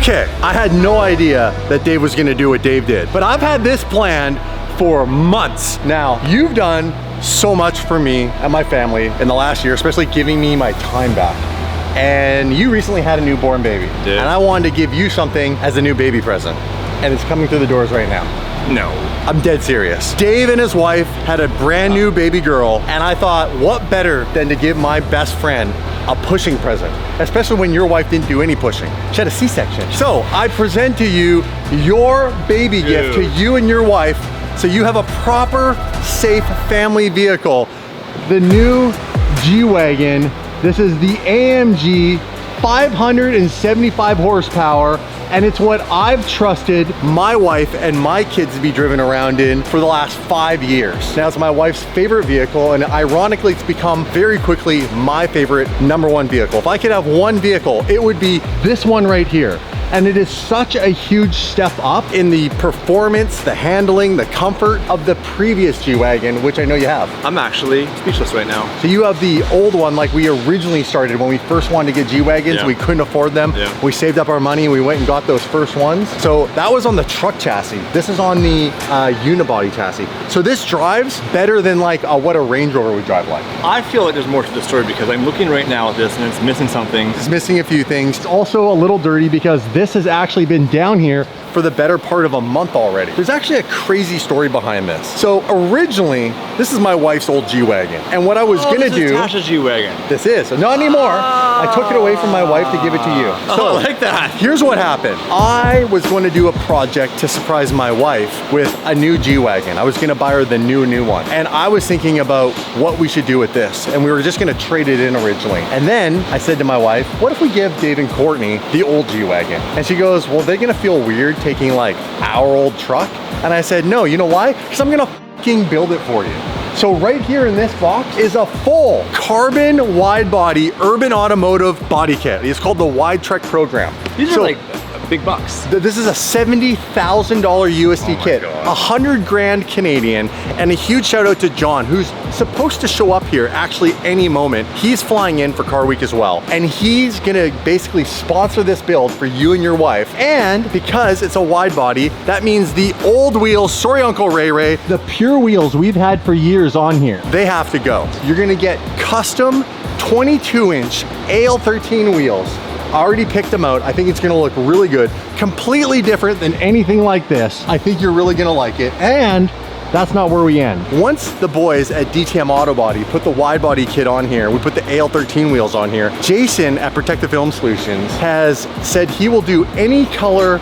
Okay, I had no idea that Dave was gonna do what Dave did, but I've had this planned for months. Now, you've done so much for me and my family in the last year, especially giving me my time back. And you recently had a newborn baby. Did. And I wanted to give you something as a new baby present. And it's coming through the doors right now. No. I'm dead serious. Dave and his wife had a brand new baby girl, and I thought, what better than to give my best friend a pushing present, especially when your wife didn't do any pushing. She had a C-section. So I present to you your baby gift to you and your wife, so you have a proper, safe family vehicle. The new G Wagon. This is the AMG 575 horsepower, and it's what I've trusted my wife and my kids to be driven around in for the last 5 years. Now, it's my wife's favorite vehicle, and ironically, it's become very quickly my favorite #1 vehicle. If I could have one vehicle, it would be this one right here. And it is such a huge step up in the performance, the handling, the comfort of the previous G Wagon, which I know you have. I'm actually speechless right now. So you have the old one like we originally started when we first wanted to get G Wagons. Yeah. We couldn't afford them. Yeah. We saved up our money and we went and got those first ones. So that was on the truck chassis. This is on the unibody chassis. So this drives better than like what a Range Rover would drive like. I feel like there's more to the story because I'm looking right now at this and it's missing something. It's missing a few things. It's also a little dirty because this has actually been down here for the better part of a month already. There's actually a crazy story behind this. So originally, this is my wife's old G Wagon. And what I was gonna do- This is Tasha's G Wagon. This is, so not anymore. I took it away from my wife to give it to you. So I like that. Here's what happened. I was going to do a project to surprise my wife with a new G Wagon. I was gonna buy her the new one. And I was thinking about what we should do with this. And we were just gonna trade it in originally. And then I said to my wife, what if we give Dave and Courtney the old G Wagon? And she goes, well, they're gonna feel weird taking like our old truck. And I said, no, you know why? Because I'm gonna fucking build it for you. So right here in this box is a full carbon wide body Urban Automotive body kit. It's called the Wide Trek program. These are like big bucks. This is a $70,000 USD kit, 100 grand Canadian, and a huge shout out to John, who's supposed to show up here actually any moment. He's flying in for Car Week as well, and he's gonna basically sponsor this build for you and your wife. And because it's a wide body, that means the old wheels, sorry Uncle Ray, the pure wheels we've had for years on here, they have to go. You're gonna get custom 22-inch AL13 wheels. I already picked them out. I think it's gonna look really good. Completely different than anything like this. I think you're really gonna like it. And that's not where we end. Once the boys at DTM Auto Body put the wide body kit on here, we put the AL13 wheels on here, Jason at Protective Film Solutions has said he will do any color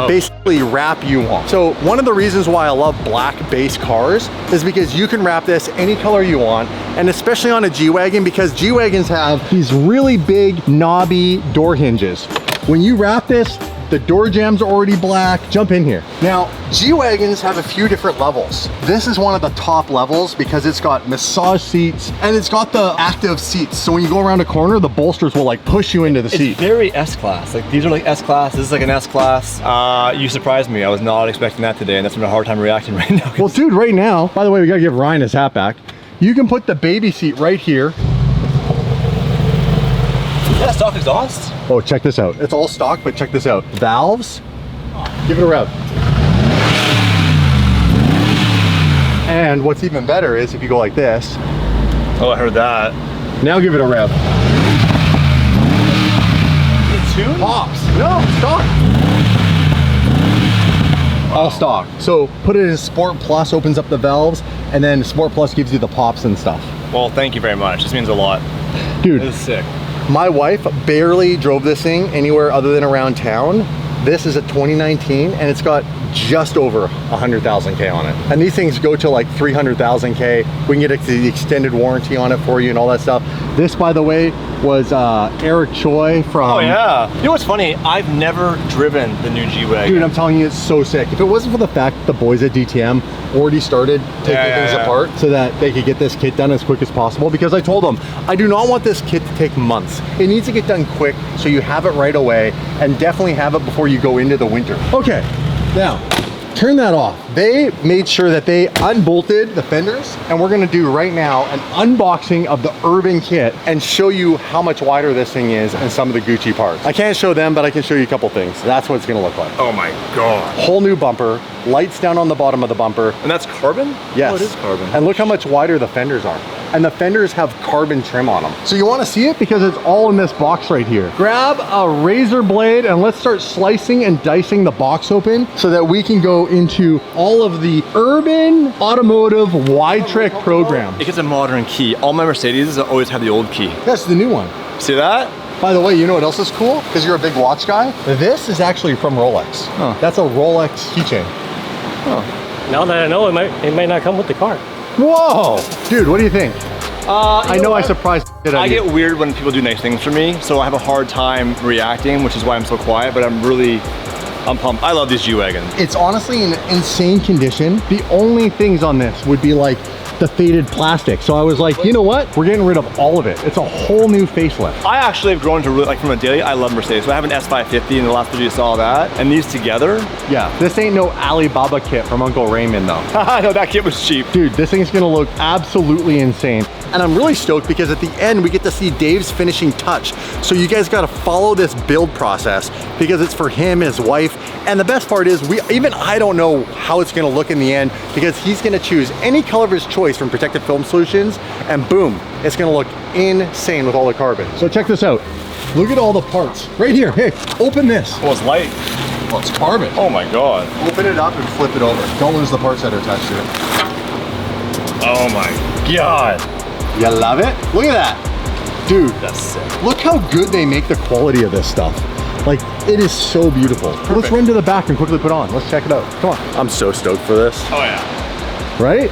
basically wrap you want. So one of the reasons why I love black base cars is because you can wrap this any color you want, and especially on a G Wagon, because G Wagons have these really big knobby door hinges. When you wrap this, the door jamb's already black. Jump in here. Now, G Wagons have a few different levels. This is one of the top levels because it's got massage seats and it's got the active seats. So when you go around a corner, the bolsters will like push you into the seat. It's very S-Class. Like these are like S-Class. This is like an S-Class. You surprised me. I was not expecting that today, and that's been a hard time reacting right now. Well, dude, right now, by the way, we gotta give Ryan his hat back. You can put the baby seat right here. Yeah, stock exhaust. Oh, check this out. It's all stock, but check this out. Valves, give it a rev. And what's even better is if you go like this. Oh, I heard that. Now give it a rev. It's tuned? Pops. No, stock. All stock. So put it in Sport Plus, opens up the valves, and then Sport Plus gives you the pops and stuff. Well, thank you very much. This means a lot. Dude, this is sick. My wife barely drove this thing anywhere other than around town. This is a 2019 and it's got just over 100,000 K on it. And these things go to like 300,000 K. We can get the extended warranty on it for you and all that stuff. This, by the way, was Eric Choi from... Oh yeah. You know what's funny? I've never driven the new G Wagon. Dude, I'm telling you, it's so sick. If it wasn't for the fact that the boys at DTM already started taking things apart so that they could get this kit done as quick as possible, because I told them, I do not want this kit to take months. It needs to get done quick so you have it right away, and definitely have it before you go into the winter. Okay, now, turn that off. They made sure that they unbolted the fenders, and we're gonna do right now an unboxing of the Urban kit and show you how much wider this thing is and some of the Gucci parts. I can't show them, but I can show you a couple things. That's what it's gonna look like. Oh my God. Whole new bumper, lights down on the bottom of the bumper. And that's carbon? Yes. Oh, it is carbon. And look how much wider the fenders are. And the fenders have carbon trim on them. So you wanna see it? Because it's all in this box right here. Grab a razor blade and let's start slicing and dicing the box open so that we can go into all of the Urban Automotive wide trick program. It gets a modern key. All my Mercedes always have the old key. That's the new one. See that? By the way, you know what else is cool? Because you're a big watch guy. This is actually from Rolex. Huh. That's a Rolex keychain. Huh. Now that I know, it might not come with the car. Whoa! Dude, what do you think? I know I what? surprised it I get weird when people do nice things for me, so I have a hard time reacting, which is why I'm so quiet, but I'm pumped. I love these G Wagons. It's honestly in insane condition. The only things on this would be like the faded plastic. So I was like, you know what? We're getting rid of all of it. It's a whole new facelift. I actually have grown to really, like from a daily, I love Mercedes. So I have an S550 in the last video you saw that. And these together. Yeah, this ain't no Alibaba kit from Uncle Raymond though. I know that kit was cheap. Dude, this thing's gonna look absolutely insane. And I'm really stoked because at the end we get to see Dave's finishing touch. So you guys gotta follow this build process because it's for him, his wife. And the best part is even I don't know how it's gonna look in the end because he's gonna choose any color of his choice from Protective Film Solutions and boom, it's gonna look insane with all the carbon. So check this out. Look at all the parts right here. Hey, open this. Oh, it's light. Well, it's carbon. Oh my God. Open it up and flip it over. Don't lose the parts that are attached to it. Oh my God. You love it? Look at that. Dude, That's sick. look how good they make the quality of this stuff. Like, it is so beautiful. Let's run to the back and quickly put on. Let's check it out. Come on. I'm so stoked for this. Oh yeah. Right?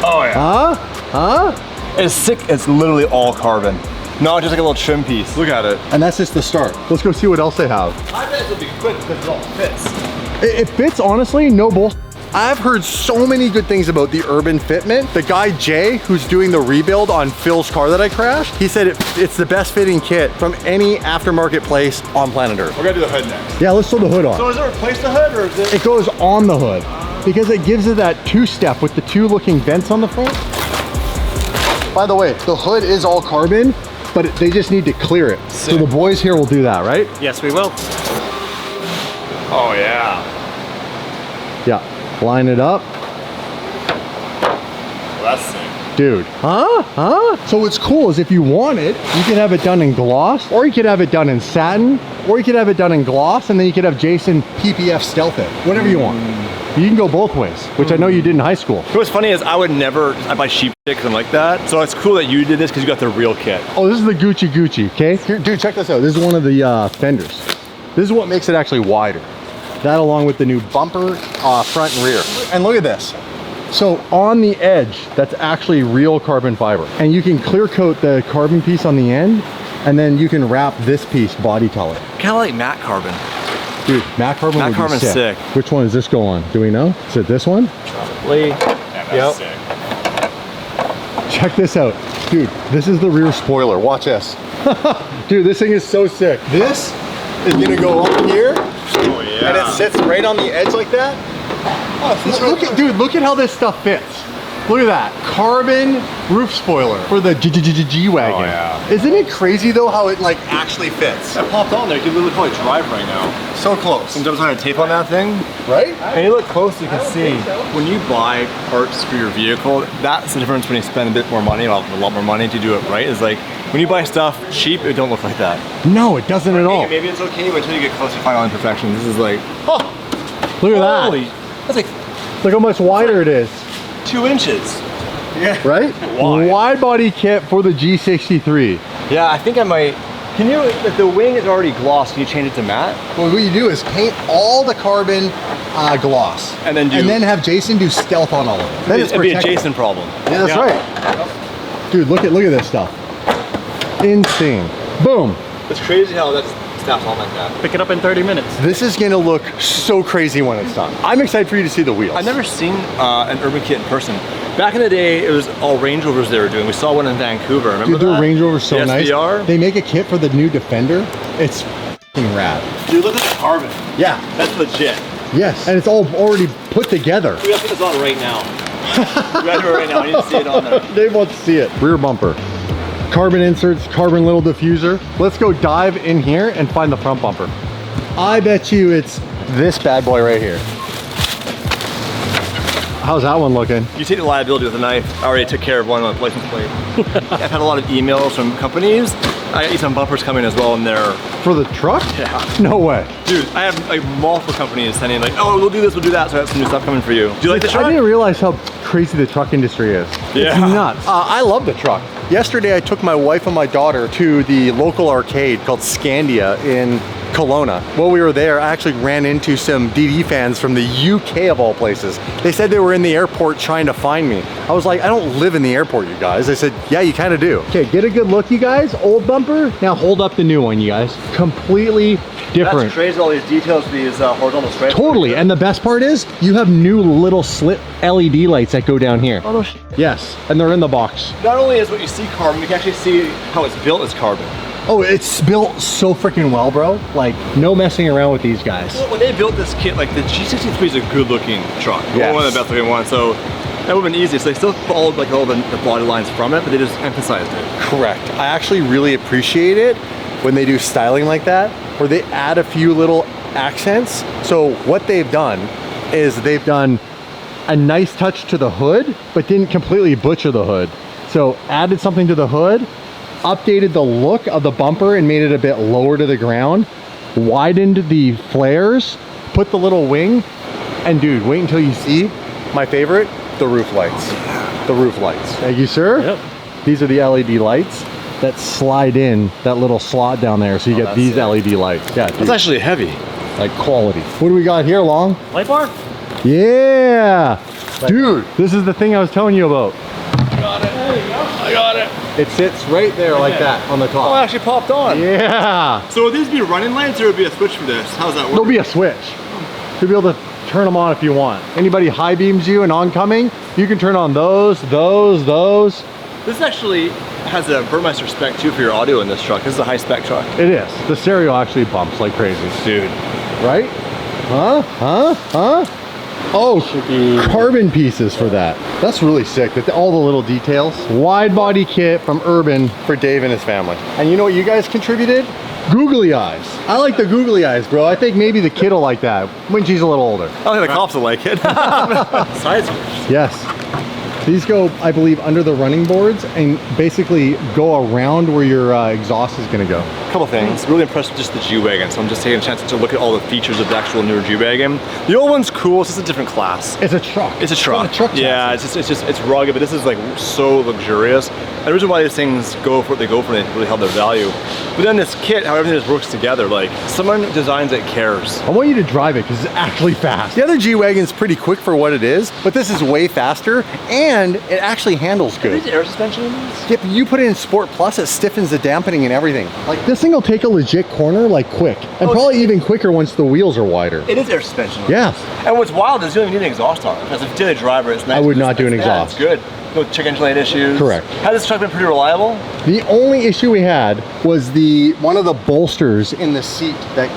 Oh yeah. Huh? Huh? It's sick. It's literally all carbon. Not just like a little trim piece. Look at it. And that's just the start. Let's go see what else they have. I bet it'll be quick because it all fits. It fits, honestly, no bullshit. I've heard so many good things about the Urban fitment. The guy Jay, who's doing the rebuild on Phil's car that I crashed, he said it's the best fitting kit from any aftermarket place on planet Earth. We're gonna do the hood next. Yeah, let's throw the hood on. So is it replace the hood or is it? It goes on the hood because it gives it that two-step with the two looking vents on the front. By the way, the hood is all carbon, but they just need to clear it. Sick. So the boys here will do that, right? Yes, we will. Oh yeah. Yeah, line it up. Well, that's sick. Dude, huh? So what's cool is if you want it, you could have it done in gloss, or you could have it done in satin, or you could have it done in gloss, and then you could have Jason PPF stealth it, whatever you want. You can go both ways, which I know you did in high school. What's funny is I buy cheap shit because I'm like that. So it's cool that you did this because you got the real kit. Oh, this is the Gucci, okay? Here, dude, check this out. This is one of the fenders. This is what makes it actually wider. That along with the new bumper, front and rear. And look at this. So on the edge, that's actually real carbon fiber. And you can clear coat the carbon piece on the end, and then you can wrap this piece body color. Kind of like matte carbon. Dude, matte carbon would be carbon's sick. Which one does this go on? Do we know? Is it this one? Probably. Yep. Sick. Check this out. Dude, this is the rear spoiler. Watch this. Dude, this thing is so sick. This is gonna go up here. Oh yeah. And it sits right on the edge like that. Oh, dude, look at how this stuff fits. Look at that. Carbon roof spoiler for the G Wagon. Oh, yeah. Isn't it crazy though how it like actually fits? That popped on there. You can literally probably drive right now. So close. Sometimes I have tape on that thing. Right? And you look close, you can see. When you buy parts for your vehicle, that's the difference when you spend a bit more money, well, a lot more money to do it right. Is like, when you buy stuff cheap, it don't look like that. No, it doesn't at all. Maybe it's okay, but until you get close to final imperfection, this is like, oh, Look at holy, that. that's like Look how much wider it is. 2 inches. Yeah. Right? Wide. Wide body kit for the G63. Yeah, I think I might. Can you, if the wing is already gloss, can you change it to matte? Well, what you do is paint all the carbon gloss. And then have Jason do stealth on all of it. Then it's It'd be a protected. Jason problem. Yeah, that's right. Dude, look at this stuff. Insane. Boom. It's crazy how that's snaps on like that. Pick it up in 30 minutes. This is gonna look so crazy when it's done. I'm excited for you to see the wheels. I've never seen an Urban kit in person. Back in the day, it was all Range Rovers they were doing. We saw one in Vancouver. Remember Dude, that? their Range Rover's so the nice. SVR? They make a kit for the new Defender. It's f***ing rad. Dude, look at the carbon. Yeah. That's legit. Yes, and it's all already put together. We gotta put this on right now. We gotta do it right now. I need to see it on there. Dave wants to see it. Rear bumper. Carbon inserts, carbon little diffuser. Let's go dive in here and find the front bumper. I bet you it's this bad boy right here. How's that one looking? You take the liability with a knife. I already took care of one on the license plate. I've had a lot of emails from companies. I got some bumpers coming as well in there. For the truck? Yeah. No way. Dude, I have like multiple companies sending like, oh, we'll do this, we'll do that. So I have some new stuff coming for you. Do you like the truck? I didn't realize how crazy the truck industry is. Yeah. It's nuts. I love the truck. Yesterday I took my wife and my daughter to the local arcade called Scandia in Kelowna. While we were there, I actually ran into some DD fans from the UK of all places. They said they were in the airport trying to find me. I was like, I don't live in the airport, you guys. They said, yeah, you kind of do. Okay, get a good look, you guys. Old bumper. Now hold up the new one, you guys. Completely different. That's crazy, all these details for these horizontal stripes. Totally, and the best part is, you have new little slit LED lights that go down here. Oh, no shit. Yes, and they're in the box. Not only is what you see carbon, you can actually see how it's built as carbon. Oh, it's built so freaking well, bro. Like, no messing around with these guys. Well, when they built this kit, like the G63 is a good looking truck. Yes. One of the best looking ones, so that would have been easy. So they still followed like all the body lines from it, but they just emphasized it. Correct. I actually really appreciate it when they do styling like that, where they add a few little accents. So what they've done is they've done a nice touch to the hood, but didn't completely butcher the hood. So added something to the hood, updated the look of the bumper and made it a bit lower to the ground, widened the flares, put the little wing, and dude, wait until you see my favorite, the roof lights. The roof lights. Thank you, sir. Yep. These are the LED lights that slide in that little slot down there, so you get these LED lights. Yeah, dude, It's actually heavy. like quality. What do we got here, Long? Light bar? Yeah! Dude, this is the thing I was telling you about. I got it. It sits right there like that on the Oh, it top. actually popped on. Yeah! So would these be running lights or would be a switch for this? How's that work? There'll be a switch. You'll be able to turn them on if you want. Anybody high beams you and oncoming, you can turn on those. This actually has a Burmeister spec too for your audio in this truck. This is a high spec truck. It is. The stereo actually bumps like crazy. Dude. Right? Huh? Oh, carbon pieces for that. That's really sick, with all the little details. Wide body kit from Urban for Dave and his family. And you know what you guys contributed? Googly eyes. I like the googly eyes, bro. I think maybe the kid will like that when she's a little older. I don't think the cops will like it. Side switch. Yes. These go, I believe, under the running boards and basically go around where your exhaust is gonna go. Couple things. Really impressed with just the G Wagon, so I'm just taking a chance to look at all the features of the actual newer G Wagon. The old one's cool. It's just a different class. It's a truck. It's a truck. It's a truck yeah, it's rugged, but this is like so luxurious. And the reason why these things go for what they go for, they really have their value. But then this kit, how everything just works together, like someone designs it cares. I want you to drive it because it's actually fast. The other G Wagon's pretty quick for what it is, but this is way faster and it actually handles good. Is air suspension in these? Yep, you put it in Sport Plus, it stiffens the dampening and everything. Like this thing will take a legit corner like quick, and probably even quicker once the wheels are wider. It is air suspension. Yes. And what's wild is you don't even need an exhaust on it. As a daily driver, it's nice. I would not do an exhaust. It's good. No check engine light issues. Correct. Has this truck been pretty reliable? The only issue we had was one of the bolsters in the seat that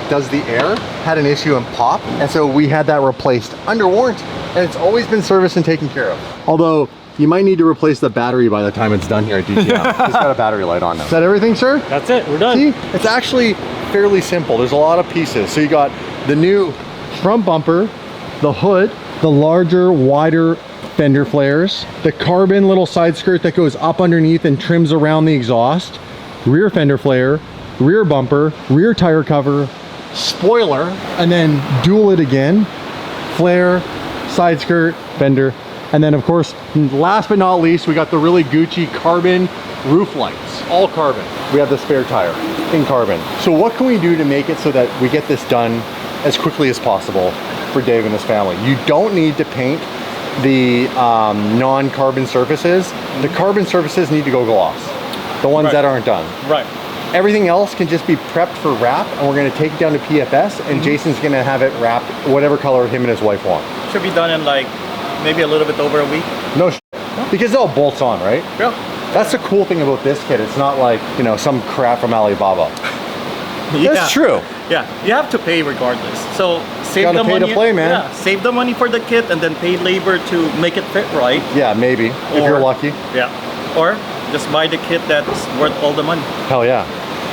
does the air had an issue and popped, and so we had that replaced under warranty, and it's always been serviced and taken care of. Although you might need to replace the battery by the time it's done here at DTM. It's got a battery light on now. Is that everything, sir? That's it. We're done. See, it's actually fairly simple. There's a lot of pieces. So you got the new front bumper, the hood, the larger, wider fender flares, the carbon little side skirt that goes up underneath and trims around the exhaust, rear fender flare, rear bumper, rear tire cover, spoiler, and then dual it again, flare, side skirt, fender, and then of course, last but not least, we got the really Gucci carbon roof lights, all carbon. We have the spare tire in carbon. So what can we do to make it so that we get this done as quickly as possible for Dave and his family? You don't need to paint the non-carbon surfaces. The carbon surfaces need to go gloss, the ones that aren't done. Right. Everything else can just be prepped for wrap, and we're gonna take it down to PFS, and Jason's gonna have it wrapped whatever color him and his wife want. Should be done in like maybe a little bit over a week. No because it all bolts on, right? Yeah. That's the cool thing about this kit. It's not like, you know, some crap from Alibaba. That's true. Yeah, you have to pay regardless. So save Gotta the pay money. to play, man. Yeah, save the money for the kit and then pay labor to make it fit right. Yeah, maybe, if you're lucky. Yeah. Or just buy the kit that's worth all the money. Hell yeah.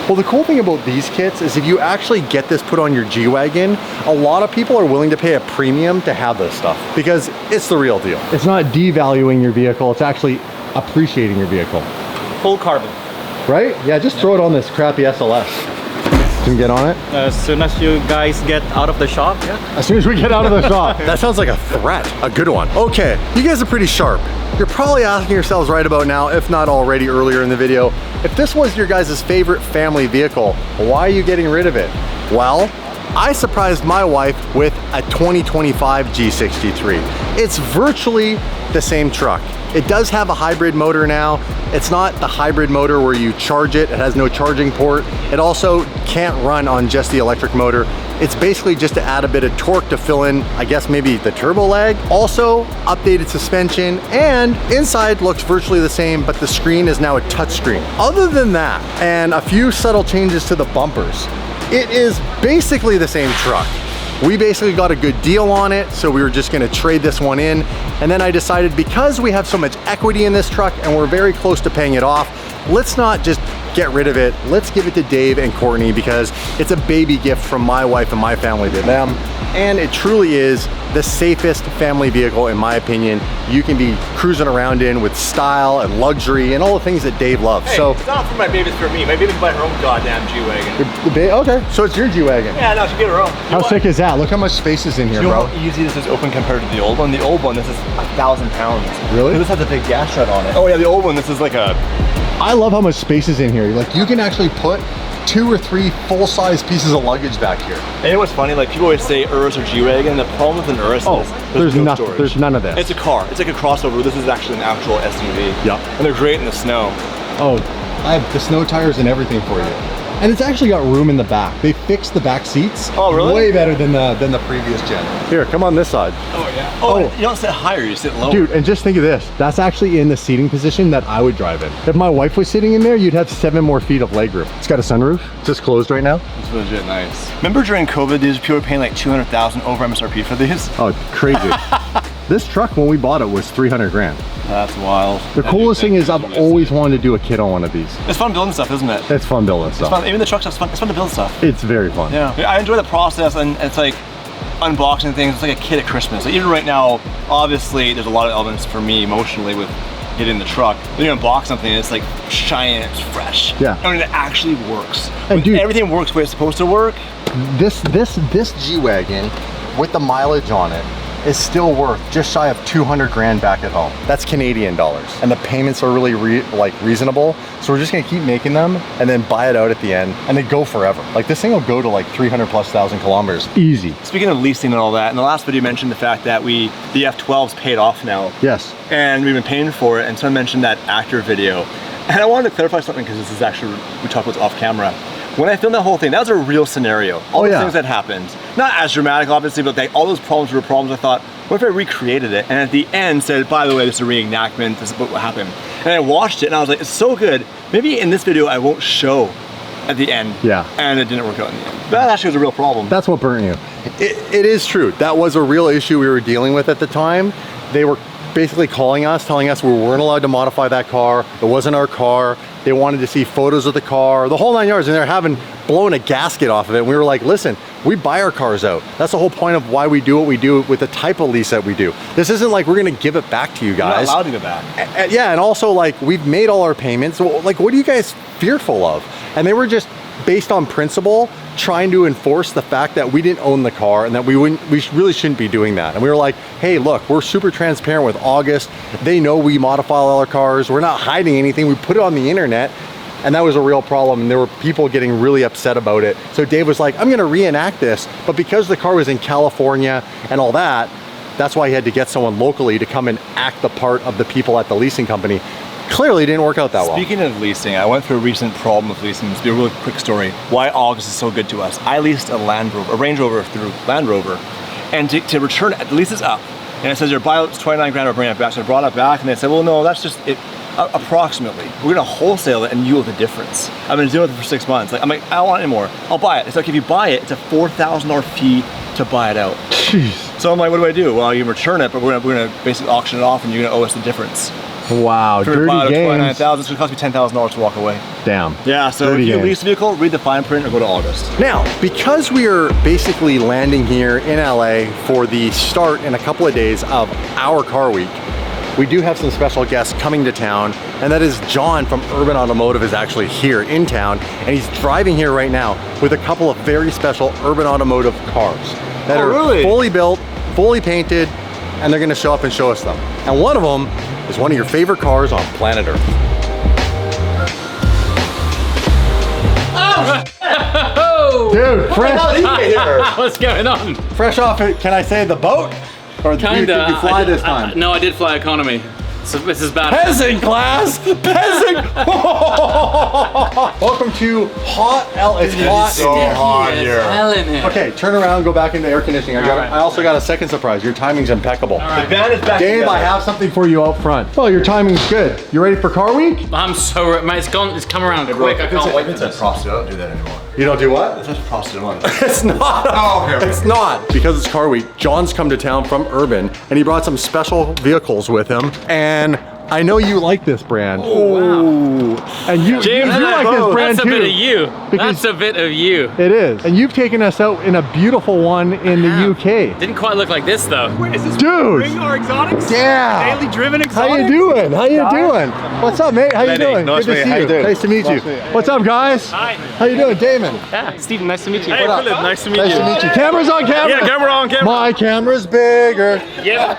Well, the cool thing about these kits is if you actually get this put on your G Wagon, a lot of people are willing to pay a premium to have this stuff because it's the real deal. It's not devaluing your vehicle, it's actually appreciating your vehicle. Full carbon. Right? Yeah, just throw it on this crappy SLS. Can we get on it? As soon as you guys get out of the shop, yeah. As soon as we get out of the shop. That sounds like a threat, a good one. Okay, you guys are pretty sharp. You're probably asking yourselves right about now, if not already earlier in the video, if this was your guys' favorite family vehicle, why are you getting rid of it? Well, I surprised my wife with a 2025 G63. It's virtually the same truck. It does have a hybrid motor now. It's not the hybrid motor where you charge it. It has no charging port. It also can't run on just the electric motor. It's basically just to add a bit of torque to fill in, I guess maybe the turbo lag. Also, updated suspension, and inside looks virtually the same, but the screen is now a touch screen. Other than that, and a few subtle changes to the bumpers, it is basically the same truck. We basically got a good deal on it, so we were just gonna trade this one in. And then I decided because we have so much equity in this truck and we're very close to paying it off, let's not just get rid of it. Let's give it to Dave and Courtney because it's a baby gift from my wife and my family to them. And it truly is the safest family vehicle, in my opinion, you can be cruising around in with style and luxury and all the things that Dave loves. Hey, so it's not for my baby, it's for me. My baby can buy her own goddamn G Wagon. okay, so it's your G Wagon. Yeah, no, she get her own. How sick is that? Look how much space is in here, You know bro. how easy this is open compared to the old one? The old one, this is 1,000 pounds. Really? This has a big gas shut on it. Oh yeah, the old one, this is like a... I love how much space is in here. Like you can actually put 2 or 3 full-size pieces of luggage back here. And you know what's funny? Like people always say Urus or G Wagon. The problem with an Urus is there's no nothing. storage. There's none of this. It's a car. It's like a crossover. This is actually an actual SUV. Yeah. And they're great in the snow. Oh, I have the snow tires and everything for you. And it's actually got room in the back. They fixed the back seats. Oh, really? Way better than the previous gen. Here, come on this side. Oh yeah. Oh, you don't sit higher, you sit lower. Dude, and just think of this. That's actually in the seating position that I would drive in. If my wife was sitting in there, you'd have 7 more feet of legroom. It's got a sunroof. It's just closed right now. It's legit nice. Remember during COVID, these people were paying like 200,000 over MSRP for these? Oh, crazy. This truck, when we bought it, was 300 grand. That's wild. The coolest thing is I've always wanted to do a kit on one of these. It's fun building stuff, isn't it? It's fun building stuff. It's fun. Even the truck stuff's fun. It's fun to build stuff. It's very fun. Yeah. I enjoy the process, and it's like unboxing things. It's like a kid at Christmas. Like even right now, obviously, there's a lot of elements for me emotionally with getting the truck. Then you unbox something, and it's like shiny, and it's fresh. Yeah. I mean, it actually works. And when dude, everything works the way it's supposed to work. This G Wagon with the mileage on it is still worth just shy of 200 grand back at home. That's Canadian dollars. And the payments are really reasonable. So we're just gonna keep making them and then buy it out at the end and they go forever. Like this thing will go to like 300,000+ kilometers. Easy. Speaking of leasing and all that, in the last video you mentioned the fact that the F12's paid off now. Yes. And we've been paying for it, and someone mentioned that actor video. And I wanted to clarify something because this is actually, we talked about this off camera. When I filmed that whole thing, that was a real scenario. All the things that happened. Not as dramatic, obviously, but all those problems were problems. I thought, what if I recreated it? And at the end said, by the way, this is a reenactment, this is what happened. And I watched it and I was like, it's so good. Maybe in this video I won't show at the end. Yeah. And it didn't work out in the end. That actually was a real problem. That's what burnt you. It is true. That was a real issue we were dealing with at the time. They were basically calling us, telling us we weren't allowed to modify that car. It wasn't our car. They wanted to see photos of the car, the whole 9 yards, and they're blowing a gasket off of it. And we were like, listen, we buy our cars out. That's the whole point of why we do what we do with the type of lease that we do. This isn't like we're gonna give it back to you guys. You're not allowed to give it back. Yeah, and also like we've made all our payments. So, like, what are you guys fearful of? And they were just based on principle, trying to enforce the fact that we didn't own the car and that we really shouldn't be doing that. And we were like, hey, look, we're super transparent with August. They know we modify all our cars. We're not hiding anything. We put it on the internet. And that was a real problem. And there were people getting really upset about it. So Dave was like, I'm gonna reenact this. But because the car was in California and all that, that's why he had to get someone locally to come and act the part of the people at the leasing company. Clearly didn't work out that well. Speaking of leasing, I went through a recent problem with leasing. This will be a really quick story. Why August is so good to us. I leased a Range Rover through Land Rover. And to return it, the lease is up. And it says your buyout's 29 grand or bring it back. So I brought it back and they said, well, no, that's just it. approximately. We're gonna wholesale it and yield the difference. I've been doing it for 6 months. Like, I'm like, I don't want it anymore. I'll buy it. It's like, if you buy it, it's a $4,000 fee to buy it out. Jeez. So I'm like, what do? Well, you can return it, but we're gonna basically auction it off and you're gonna owe us the difference. Wow, dirty games. $29,000, it's gonna cost me $10,000 to walk away. Damn. Yeah, so Dirty if you games. lease a vehicle, read the fine print or go to August. Now, because we are basically landing here in LA for the start in a couple of days of our car week, we do have some special guests coming to town, and that is John from Urban Automotive is actually here in town, and he's driving here right now with a couple of very special Urban Automotive cars that are fully built, fully painted, and they're gonna show up and show us them. And one of them is one of your favorite cars on planet Earth. Oh! Dude, fresh. What's going on? Fresh off it, can I say the boat? Or did you fly this time? No, I did fly economy. So this is bad. Peasant class! Peasant! Welcome to hot LA. It's hot. So hot here. Hell in here. Okay, turn around, go back into air conditioning. I also got a second surprise. Your timing's impeccable. The van is back Dave, together. I have something for you out front. Well, your timing's good. You ready for car week? I'm so mate, it's gone. It's come around quick. I can't wait. It's a prostitute. I don't do that anymore. You don't do what? It's such a prostitute one. It's not. Oh, okay. It's not. Because it's car week, John's come to town from Urban, and he brought some special vehicles with him. And I know you like this brand. Oh, wow. And you like this brand That's too. a bit of you. Because- That's a bit of you. It is. And you've taken us out in a beautiful one in the UK. Didn't quite look like this though. Wait, is this Dude. Ring or exotics? Yeah. Daily driven exotics? How you doing? How you doing? What's up, mate? How you Lenny, doing? nice Good to to meet see you. you. How you doing? Nice to meet you. What's up, guys? Hi. How you doing, Damon? Yeah, Stephen, nice to meet you. Hey, What up? Philip, nice to meet Nice you. to meet you. Camera's on camera. Yeah, camera on camera. My camera's bigger. Yeah.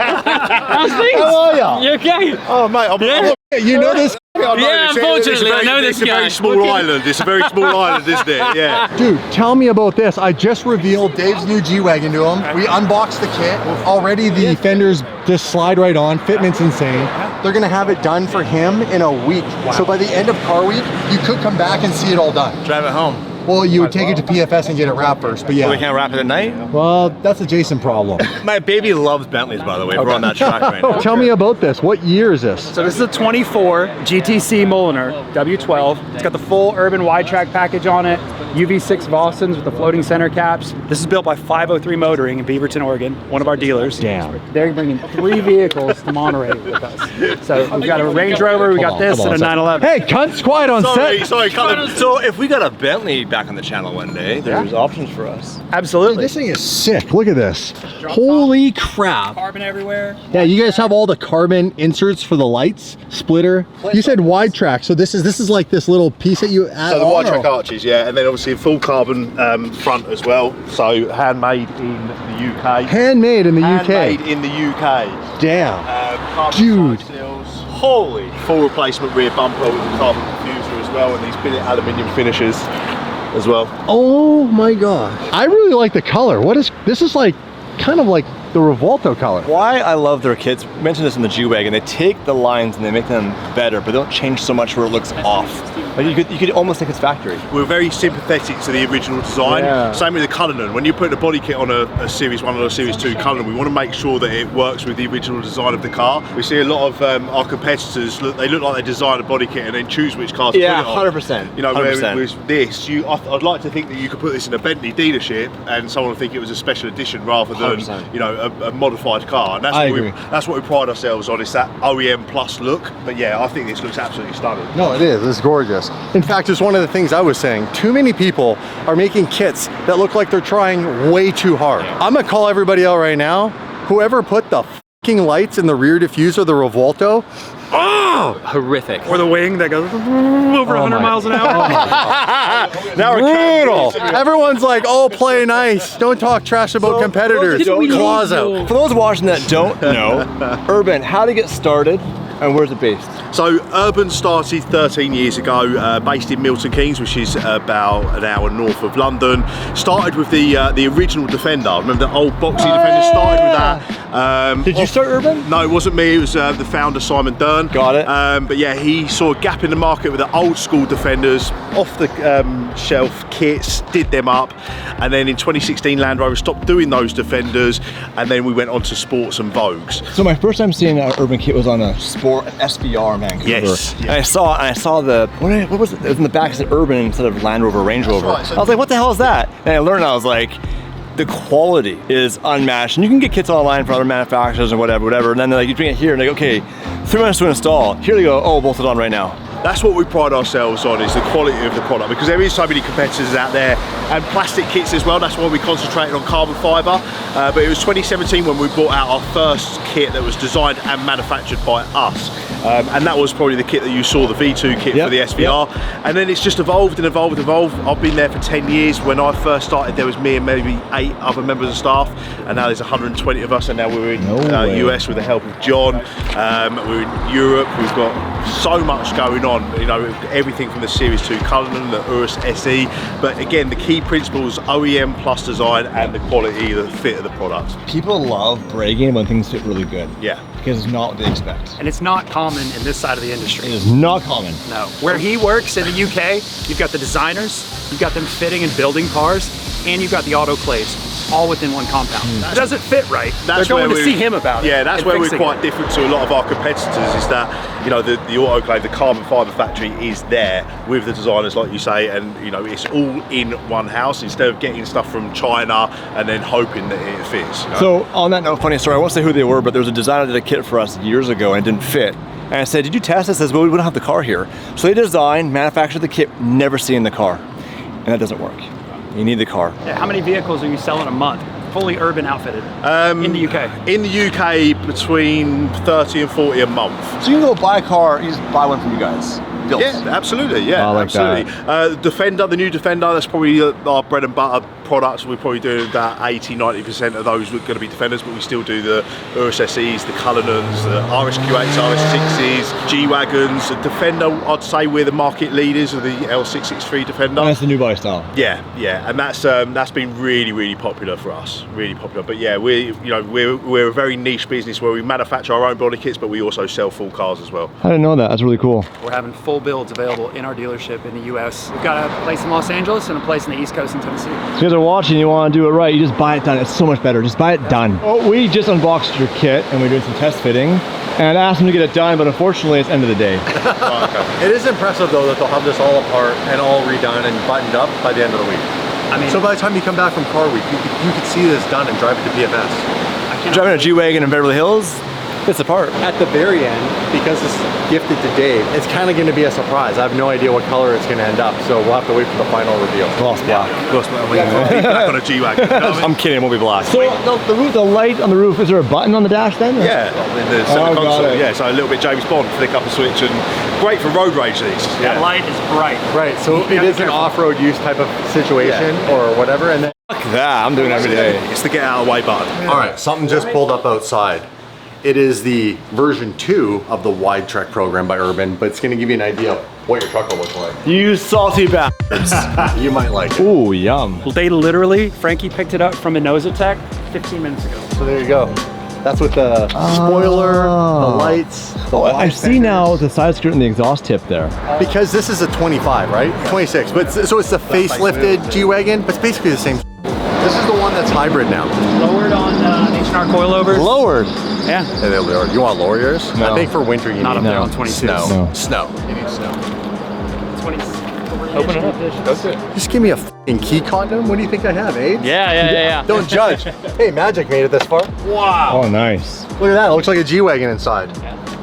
How's things? How are ya? You okay? Oh, mate, Yeah. You know this? Yeah, unfortunately, I know this It's a guy. very small island. It's a very small island, isn't it? Yeah. Dude, tell me about this. I just revealed Dave's new G Wagon to him. We unboxed the kit. Already the fenders just slide right on. Fitment's insane. They're gonna have it done for him in a week. So by the end of car week, you could come back and see it all done. Drive it home. Well, you would take it to PFS and get it wrapped first, but We yeah. can't wrap it at night? Well, that's a Jason problem. My baby loves Bentleys, by the way. We're on that track right now. Tell me about this. What year is this? So this is a 24 GTC Mulliner W12. It's got the full Urban wide track package on it, UV6 Vossens with the floating center caps. This is built by 503 Motoring in Beaverton, Oregon, one of our dealers. Damn. They're bringing 3 vehicles to Monterey with us. So we've got a Range Rover, we got this, and a 911. Hey, cunt's quiet on set. Sorry, so if we got a Bentley back on the channel one day, there's options for us. Absolutely. This thing is sick. Look at this. Holy crap. Carbon everywhere. Yeah, you guys have all the carbon inserts for the lights, splitter. You said wide track, so this is like this little piece that you add So the on, wide track or- arches, yeah, and then obviously full carbon front as well. So handmade in the UK. Handmade in the Handmade UK. in the UK. Damn. Carbon Dude. side seals. Holy. Full replacement rear bumper with the carbon diffuser as well, and these billet aluminium finishes as well. Oh my god. I really like the color. This is like kind of like the Revolto color. Why I love their kits, I mentioned this in the G Wagon, they take the lines and they make them better, but they don't change so much where it looks off. Like you could almost think it's factory. We're very sympathetic to the original design. Yeah. Same with the Cullinan. When you put a body kit on a Series 1 or a Series 2 Cullinan, we want to make sure that it works with the original design of the car. We see a lot of our competitors, they look like they design a body kit and then choose which cars to put it on. 100%. You know, 100%. whereas this, I'd like to think that you could put this in a Bentley dealership and someone would think it was a special edition rather than 100%. you know a modified car. And that's what we pride ourselves on. It's that OEM plus look. But yeah, I think this looks absolutely stunning. No, it is. It's gorgeous. In fact, it's one of the things I was saying. Too many people are making kits that look like they're trying way too hard. I'm gonna call everybody out right now. Whoever put the fucking lights in the rear diffuser, the Revolto, Horrific. Or the wing that goes over 100 miles an hour. now brutal. Everyone's like, oh, play nice. Don't talk trash about competitors. Claws out. For those watching that don't know, Urban, how to get started and where's it based? So Urban started 13 years ago, based in Milton Keynes, which is about an hour north of London. Started with the original Defender. Remember the old boxy Defender? Started with that. Did you start Urban? No, it wasn't me. It was the founder, Simon Dern. Got it. But yeah, he saw a gap in the market with the old school Defenders, off the shelf kits, did them up, and then in 2016 Land Rover stopped doing those Defenders, and then we went on to Sports and Vogues. So my first time seeing an Urban kit was on a sport for an SVR, man. Yes. And I saw the, what was it? It was in the back, it said Urban instead of Land Rover Range Rover. right, so- I was like, what the hell is that? And I learned, I was like, the quality is unmatched. And you can get kits online for other manufacturers and whatever. And then they're like, you bring it here and they go, okay, 3 minutes to install. Here they go, oh, bolted on right now. That's what we pride ourselves on, is the quality of the product, because there is so many competitors out there, and plastic kits as well. That's why we concentrated on carbon fibre. But it was 2017 when we brought out our first kit that was designed and manufactured by us. And that was probably the kit that you saw, the V2 kit for the SVR. And then it's just evolved and evolved and evolved. I've been there for 10 years. When I first started, there was me and maybe 8 other members of staff, and now there's 120 of us, and now we're in US with the help of John. We're in Europe. We've got so much going on, you know, everything from the Series 2 Cullinan, the Urus SE, but again, the key principles, OEM plus design, and the quality, the fit of the product. People love bragging when things fit really good. Yeah. Because it's not what they expect. And it's not common in this side of the industry. It is not common. No. Where he works in the UK, you've got the designers, you've got them fitting and building cars, and you've got the autoclaves, all within one compound. It doesn't fit right. They're going to see him about it. Yeah, that's where we're quite different to a lot of our competitors, is that, you know, the autoclave, the carbon fibre factory is there with the designers, like you say, and, you know, it's all in one house instead of getting stuff from China and then hoping that it fits. You know? So on that note, funny story, I won't say who they were, but there was a designer that did a kit for us years ago and it didn't fit. And I said, did you test this? He says, well, we don't have the car here. So they designed, manufactured the kit, never seeing the car. And that doesn't work. You need the car. Yeah, how many vehicles are you selling a month? Fully urban outfitted in the UK? In the UK, between 30 and 40 a month. So you can go buy a car, you just buy one from you guys. Built. Yeah, absolutely. Yeah, I like absolutely. Defender, the new Defender, that's probably our bread and butter products. We're probably doing about 80-90% of those are going to be Defenders, but we still do the Urus SEs, the Cullinans, the RSQ8s, RS6s, G Wagons. The Defender, I'd say we're the market leaders of the L663 Defender. And that's the new body style. Yeah, and that's been really popular for us, really popular. But yeah, we're a very niche business where we manufacture our own body kits, but we also sell full cars as well. I didn't know that. That's really cool. We're having full builds available in our dealership in the US. We've got a place in Los Angeles and a place in the East Coast in Tennessee. If you guys are watching, you want to do it right, you just buy it done. It's so much better. Just buy it done. Oh, we just unboxed your kit and we're doing some test fitting. And I asked them to get it done, but unfortunately it's end of the day. It is impressive though that they'll have this all apart and all redone and buttoned up by the end of the week. I mean, so by the time you come back from Car Week, you could see this done and drive it to PFS. Driving a G Wagon in Beverly Hills, it's apart. At the very end, because it's gifted to Dave, it's kind of going to be a surprise. I have no idea what color it's going to end up, so we'll have to wait for the final reveal. Gloss black. Gloss black. Back on a G Wagon. I'm kidding, it won't be black. So the light on the roof, is there a button on the dash then? Or? Yeah, in the center console. Yeah, so a little bit James Bond, flick up a switch, and great for road rage these. that light is bright. Right, so it is an off-road use type of situation or whatever, and then Fuck that, I'm doing it every day. It's the get out of the way button. all right, something just pulled up outside. It is the version 2 of the Wide Trek program by Urban, but it's going to give you an idea of what your truck will look like. You salty bastards. You might like it. Ooh, yum. They literally, Frankie picked it up from Innosatech 15 minutes ago. So there you go. That's with the spoiler, the lights. The I see now the side skirt and the exhaust tip there. Because this is a 25, right? 26, but so it's the facelifted G-Wagon, but it's basically the same. This is the one that's hybrid now. Lowered on H&R coilovers. Lowered. Yeah. Yeah, they're lowered. You want to lower yours? No. I think for winter you Not need up there on 22s. snow. No. Snow. You need snow. 20. Open it up. That's it. Just give me a f***ing key condom. What do you think I have, eh? Yeah. Don't judge. Hey, Magic made it this far. Oh, nice. Look at that. It looks like a G-Wagon inside.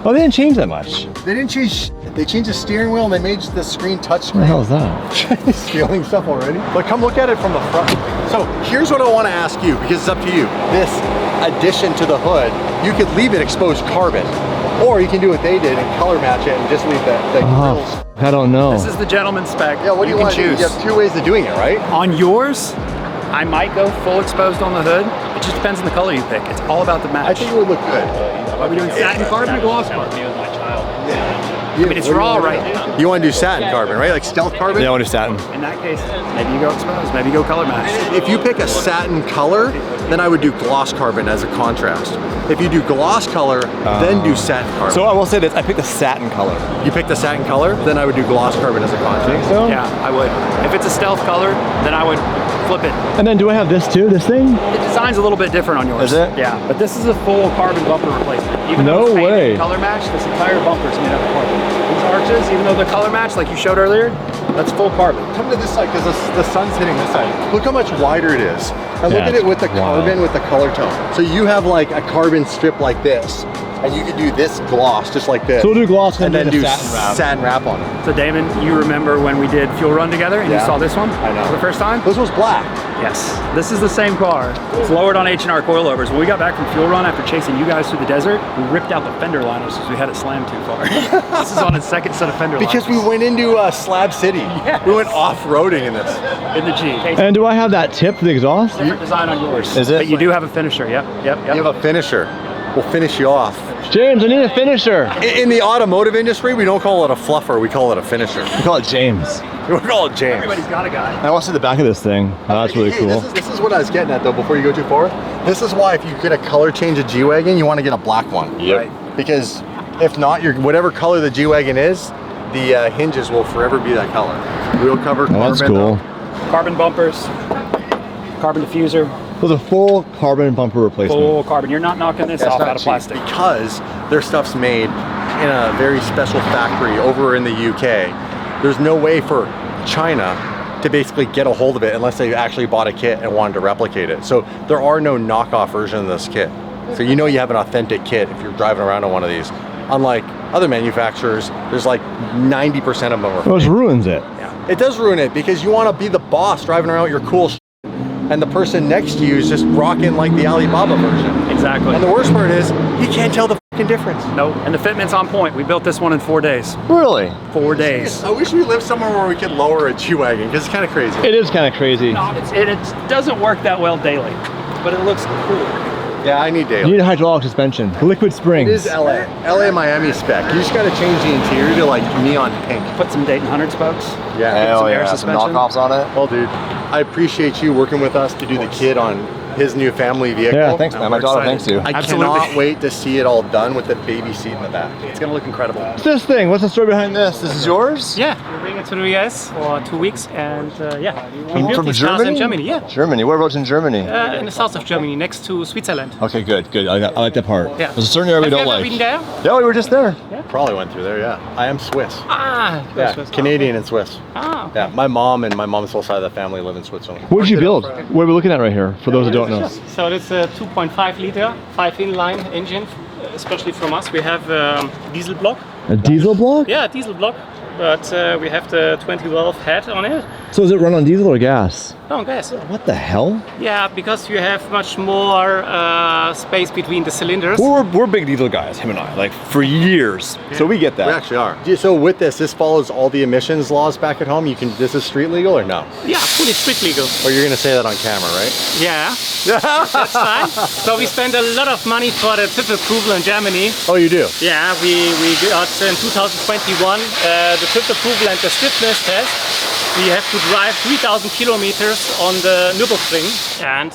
Oh, they didn't change that much. They didn't change. They changed the steering wheel and they made the screen touch What the hell screen. is that? He's stealing stuff already. But come look at it from the front. So here's what I want to ask you, because it's up to you. This addition to the hood, you could leave it exposed carbon, or you can do what they did and color match it and just leave the grills. I don't know. This is the gentleman's spec. Yeah, what do you want to do? choose. You have 2 ways of doing it, right? On yours, I might go full exposed on the hood. It just depends on the color you pick. It's all about the match. I think it would look good. Are we doing satin carbon or gloss carbon? Me with my child. I mean, it's raw right now. You want to do satin carbon, right? Like stealth carbon? Yeah, I want to satin. In that case, maybe you go exposed, maybe you go color match. If you pick a satin color, then I would do gloss carbon as a contrast. If you do gloss color, then do satin carbon. So I will say this, I picked the satin color. You pick the satin color, then I would do gloss carbon as a contrast. So? Yeah, I would. If it's a stealth color, then I would flip it. And then do I have this too, this thing? The design's a little bit different on yours. Is it? Yeah, but this is a full carbon bumper replacement. Even No though it's painted way. and color match, this entire bumper is made out of carbon. These arches, even though they're color matched, like you showed earlier, that's full carbon. Come to this side because the sun's hitting this side. Look how much wider it is. And look at it with the carbon, with the color tone. So you have like a carbon strip like this, and you can do this gloss just like this. So we'll do gloss and then do satin satin wrap on it. So Damon, you remember when we did Fuel Run together and you saw this one? I know. For the first time? This was black. Yes. This is the same car. It's lowered on H&R coilovers. When we got back from Fuel Run after chasing you guys through the desert, we ripped out the fender liners because we had it slammed too far. This is on its second set of fender liners. Because we went into Slab City. Yes. We went off-roading in this. In the G. And do I have that tip for the exhaust? Different design on yours. Is it? But you do have a finisher, yep. You have a finisher. We'll finish you off. James, I need a finisher. In the automotive industry, we don't call it a fluffer, we call it a finisher. We call it James. We call it James. Everybody's got a guy. I want to see the back of this thing. Oh, that's really Hey, cool. This is what I was getting at though, before you go too far. This is why if you get a color change of G Wagon, you want to get a black one. Yep. Right? Because if not, whatever color the G Wagon is, the hinges will forever be that color. Wheel cover, Oh, that's carbon, cool. Carbon bumpers, carbon diffuser, So the full carbon bumper replacement. full carbon. You're not knocking this That's off not out of cheap plastic. because their stuff's made in a very special factory over in the UK. There's no way for China to basically get a hold of it unless they actually bought a kit and wanted to replicate it. So there are no knockoff versions of this kit. So you know you have an authentic kit if you're driving around on one of these. Unlike other manufacturers, there's like 90% of them are Which ruins it. It does ruin it because you want to be the boss driving around with your cool shit, and the person next to you is just rocking like the Alibaba version. Exactly. And the worst part is, you can't tell the fucking difference. Nope. And the fitment's on point. We built this one in 4 days. Really? 4 days. I wish we lived somewhere where we could lower a G-Wagon because it's kind of crazy. It is kind of crazy. It doesn't work that well daily, but it looks cool. Yeah, I need You daily. need a hydraulic suspension. Liquid springs. It is LA. LA Miami spec. You just got to change the interior to like neon pink. Put some Dayton 100 spokes. Yeah. some air suspension. on it. Well, dude, I appreciate you working with us to do the kit on his new family vehicle. Yeah, thanks, man. My We're daughter excited. thanks you. I Absolutely. cannot wait to see it all done with the baby seat in the back. It's gonna look incredible. What's this thing? What's the story behind this? This is yours? Yeah, we're bringing it to the US for 2 weeks, and yeah, we built From these cars Germany? in Germany. Yeah, Germany. Whereabouts in Germany? in the south of Germany, next to Switzerland. Okay, good, good. I like that part. Yeah. There's a certain area we Have you don't ever like. been there? Yeah, we were just there. Probably went through there, yeah. I am Swiss. Ah, Yeah, Swiss. Canadian and Swiss. Ah, okay. Yeah, my mom and my mom's whole side of the family live in Switzerland. What did you build? What are we looking at right here? For those that don't know. So it's a 2.5 liter, 5 inline engine, especially from us. We have diesel block. A diesel block? Yeah, diesel block, but we have the 20 valve head on it. So is it run on diesel or gas? No gas. What the hell? Yeah, because you have much more space between the cylinders. We're big diesel guys, him and I, like for years. So we get that. We actually are. Yeah, so with this follows all the emissions laws back at home. This is street legal or no? Yeah, fully street legal. Or you're gonna say that on camera, right? Yeah, that's fine. So we spent a lot of money for the TÜV approval in Germany. Oh, you do? Yeah, we got in 2021 the TÜV approval and the stiffness test. We have to drive 3,000 kilometers on the Nürburgring, and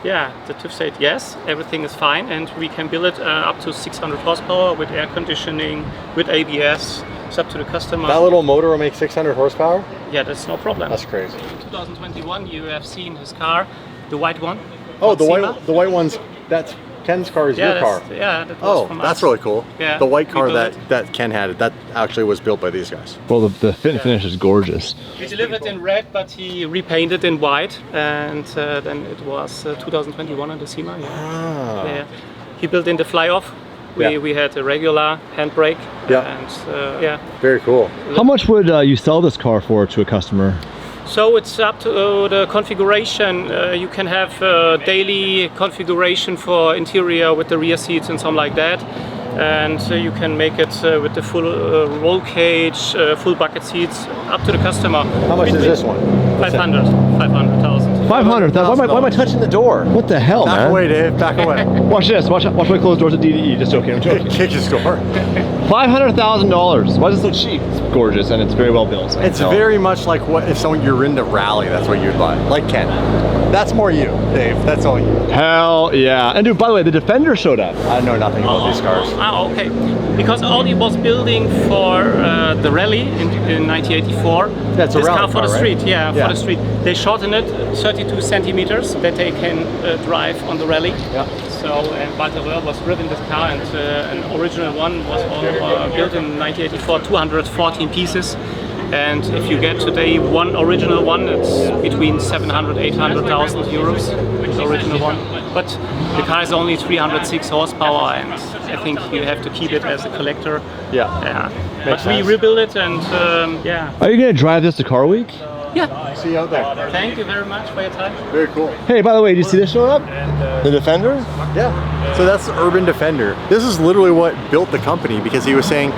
yeah, the TÜV said yes, everything is fine, and we can build it up to 600 horsepower with air conditioning, with ABS. It's up to the customer. That little motor will make 600 horsepower? Yeah, that's no problem. That's crazy. 2021, you have seen his car, the white one. Oh, the Sima. white one's, that's Ken's car is Yeah, your car. yeah, that was Oh, from that's us. really cool. Yeah, the white we car built that Ken had, that actually was built by these guys. Well, the finish is gorgeous. We delivered in red, but he repainted in white, and then it was 2021 on the Sima. Yeah. Ah. Yeah. He built in the fly-off. Yeah. We had a regular handbrake. Yeah. And yeah. Very cool. How much would you sell this car for to a customer? So it's up to the configuration. You can have daily configuration for interior with the rear seats and something like that. And you can make it with the full roll cage, full bucket seats, up to the customer. How much is this one? 500,000. 500. Why am I touching the door? What the hell, Back man? away, Dave. Back away. Watch this. Watch my closed doors at DDE. Just joking. I'm joking. Kick his door. $500,000. Why is it so cheap? It's gorgeous and it's very well built. I can It's tell. very much like what if you're into rally, that's what you'd buy. Like Ken. That's more you, Dave. That's all you. Hell yeah. And dude, by the way, the Defender showed up. I know nothing about these cars. Ah, okay. Because Audi was building for the rally in 1984. That's a this rally car for car, the right? street. Yeah, Yeah. for the street. They shorten it 32 centimeters that they can drive on the rally. Yeah. So, and Walter Röhr was driven this car, and an original one was all, built in 1984, 214 pieces. And if you get today one original one, it's between 700, 800,000 euros, the original one. But the car is only 306 horsepower, and I think you have to keep it as a collector. Yeah. But sense. we rebuild it, and yeah. Are you gonna drive this to Car Week? Yeah. See you out there. Thank you very much for your time. Very cool. Hey, by the way, did you see this showing up? The Defender? Yeah. So that's the Urban Defender. This is literally what built the company, because he was saying,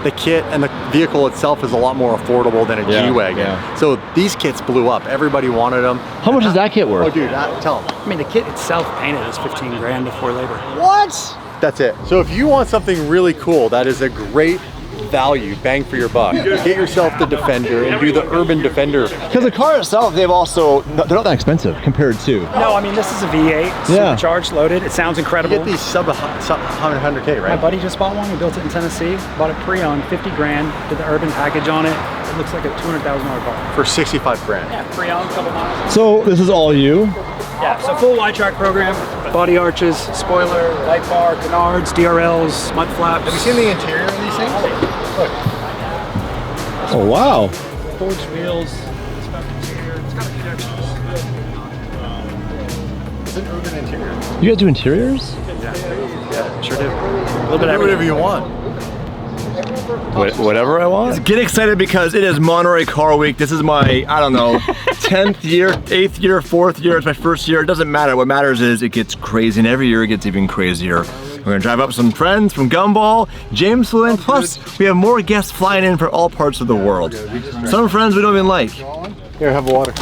the kit and the vehicle itself is a lot more affordable than a G Wagon. Yeah. So these kits blew up. Everybody wanted them. How much does that kit worth? Oh, dude, tell them. I mean, the kit itself painted is 15 grand before labor. What? That's it. So if you want something really cool, that is a great value, bang for your buck. Get yourself the Defender and do the Urban Defender. Because the car itself, they're not that expensive compared to. No, I mean, this is a V8, supercharged, loaded. It sounds You incredible. get these sub 100K, My right? buddy just bought one. He built it in Tennessee. Bought it pre-owned, 50 grand. Did the Urban package on it. It looks like a $200,000 car. For 65 grand. Yeah, pre-owned, couple miles. So this is all you? Yeah, so full wide track program. Body arches, spoiler, light bar, canards, DRLs, mud flaps. Have you seen the interior of these things? Look. Oh wow. Forged wheels. It's got interior. It's got a few extras. It's an urban interior. You guys do interiors? Yeah, sure do. A little bit Do of whatever everything. you want. Whatever I want. Get excited because it is Monterey Car Week. This is my, I don't know, 10th year, 8th year, 4th year. It's my first year. It doesn't matter. What matters is it gets crazy, and every year it gets even crazier. We're gonna drive up some friends from Gumball. James flew in. Plus, we have more guests flying in from all parts of the world. Some friends we don't even like. Here, have water.